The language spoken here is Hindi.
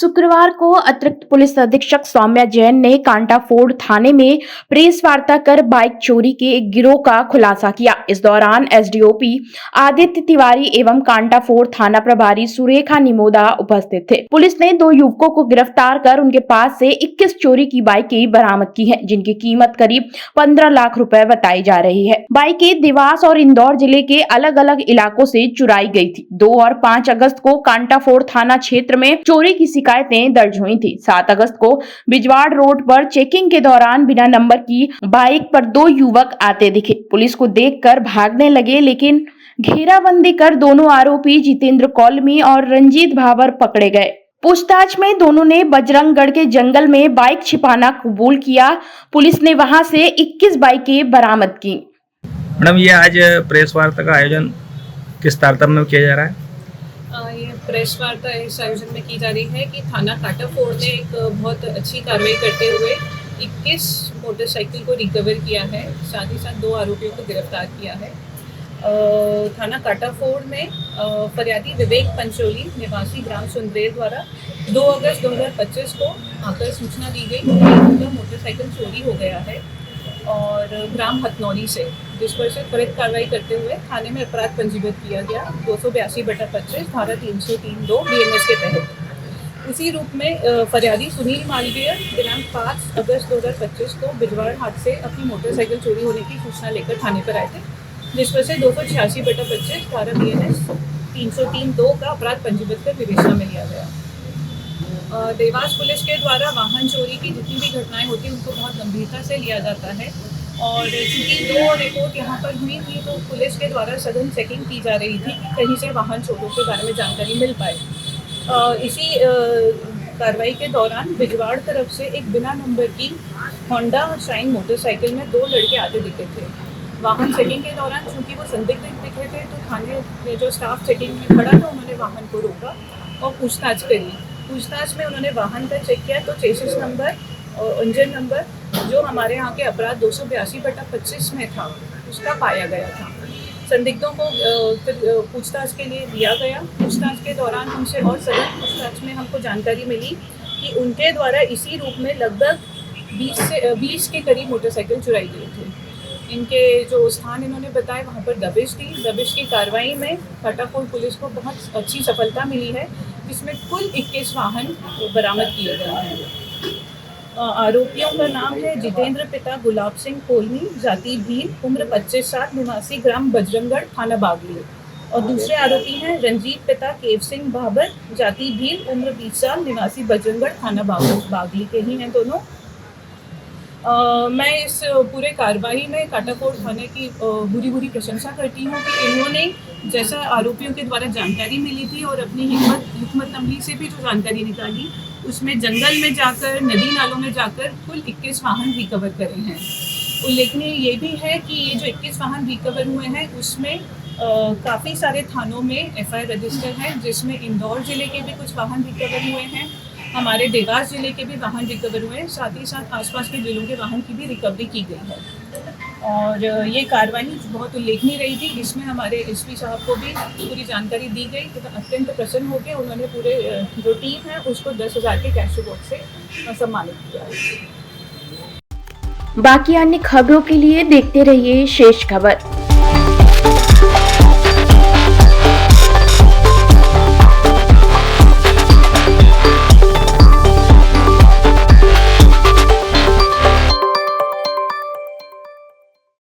शुक्रवार को अतिरिक्त पुलिस अधीक्षक सौम्या जैन ने कांटाफोड़ थाने में प्रेस वार्ता कर बाइक चोरी के एक गिरोह का खुलासा किया। इस दौरान एसडीओपी आदित्य तिवारी एवं कांटाफोड़ थाना प्रभारी सुरेखा निमोदा उपस्थित थे। पुलिस ने 2 युवकों को गिरफ्तार कर उनके पास से 21 चोरी की बाइकें बरामद की हैं, जिनकी कीमत करीब 15 लाख रुपए बताई जा रही है। बाइकें देवास और इंदौर जिले के अलग अलग इलाकों से चुराई गई थी। 2 और 5 अगस्त को कांटाफोड़ थाना क्षेत्र में चोरी की शिकायतें दर्ज हुई थी। 7 अगस्त को बिजवाड़ रोड पर चेकिंग के दौरान बिना नंबर की बाइक पर 2 युवक आते दिखे। पुलिस को देखकर भागने लगे, लेकिन घेराबंदी कर दोनों आरोपी जितेंद्र कौलमी और रंजीत भावर पकड़े गए। पूछताछ में दोनों ने बजरंगगढ़ के जंगल में बाइक छिपाना कबूल किया। पुलिस ने वहां से 21 बाइकें बरामद की। मैडम, ये आज प्रेस वार्ता का आयोजन किस तारतम्य में किया जा रहा है? ये प्रेस वार्ता इस आयोजन में की जा रही है कि थाना कांटाफोड़ ने एक बहुत अच्छी कार्रवाई करते हुए 21 मोटरसाइकिल को रिकवर किया है, साथ ही साथ 2 आरोपियों को गिरफ्तार किया है। थाना कांटाफोड़ में फरियादी विवेक पंचोली निवासी ग्राम सुंदरेर द्वारा 2 अगस्त 2025 को आकर सूचना दी गई कि उनका मोटरसाइकिल चोरी हो गया है और ग्राम हथनौली से, जिस पर से त्वरित कार्रवाई करते हुए थाने में अपराध पंजीबद्ध किया गया 282/25 धारा 303(2) BNS के तहत। उसी रूप में फरियादी सुनील मालवीय दिनांक 5 अगस्त 2025 को बिजवाड़ हाट से अपनी मोटरसाइकिल चोरी होने की सूचना लेकर थाने पर आए थे, जिस पर से 286/25 धारा BNS 303(2) का अपराध पंजीबद्ध कर विवेचना में लिया गया। देवास पुलिस के द्वारा वाहन चोरी की जितनी भी घटनाएं होती हैं उनको बहुत गंभीरता से लिया जाता है और चूँकि 2 रिपोर्ट यहाँ पर हुई थी तो पुलिस के द्वारा सघन चेकिंग की जा रही थी कि कहीं से वाहन चोरों के बारे में जानकारी मिल पाए। इसी कार्रवाई के दौरान बिजवाड़ तरफ से एक बिना नंबर की होंडा शाइन मोटरसाइकिल में 2 लड़के आते दिखे थे। वाहन चेकिंग के दौरान चूँकि वो संदिग्ध दिखे थे तो थाने में जो स्टाफ चेकिंग में खड़ा था उन्होंने वाहन को रोका और पूछताछ करी। पूछताछ में उन्होंने वाहन का चेक किया तो चेसिस नंबर और इंजन नंबर जो हमारे यहाँ के अपराध 282/25 में था उसका पाया गया था। संदिग्धों को फिर पूछताछ के लिए लिया गया। पूछताछ के दौरान उनसे और सघन पूछताछ में हमको जानकारी मिली कि उनके द्वारा इसी रूप में लगभग 20 के करीब मोटरसाइकिल चुराई गई थी। इनके जो स्थान इन्होंने बताए वहाँ पर दबिश थी। दबिश की कार्रवाई में कांटाफोड़ पुलिस को बहुत अच्छी सफलता मिली है, जिसमें कुल 21 वाहन बरामद किए गए हैं। आरोपियों का नाम है जितेंद्र पिता गुलाब सिंह कोलमी, जाति भील, उम्र 25 साल, निवासी ग्राम बजरंगगढ़, थाना बागली। और दूसरे आरोपी हैं रंजीत पिता केव सिंह भाबर, जाति भील, उम्र 20 साल, निवासी बजरंगगढ़, थाना बागली के ही हैं दोनों। मैं इस पूरे कार्रवाई में कांटाफोड़ थाने की बुरी प्रशंसा करती हूँ कि इन्होंने जैसा आरोपियों के द्वारा जानकारी मिली थी और अपनी हिकमत अमली से भी जो जानकारी निकाली उसमें जंगल में जाकर, नदी नालों में जाकर कुल 21 वाहन रिकवर करे हैं। उल्लेखनीय ये भी है कि ये जो 21 वाहन रिकवर हुए हैं उसमें काफ़ी सारे थानों में FIR रजिस्टर है, जिसमें इंदौर जिले के भी कुछ वाहन रिकवर हुए हैं, हमारे देवास जिले के भी वाहन रिकवर हुए हैं, साथ ही साथ आसपास के जिलों के वाहन की भी रिकवरी की गई है। और ये कार्रवाई बहुत उल्लेखनीय रही थी, जिसमें हमारे SP साहब को भी पूरी जानकारी दी गई तो अत्यंत प्रसन्न हो गए। उन्होंने पूरे जो टीम है उसको 10,000 के कैश रिवॉर्ड से सम्मानित किया है। बाकी अन्य खबरों के लिए देखते रहिए शेष खबर।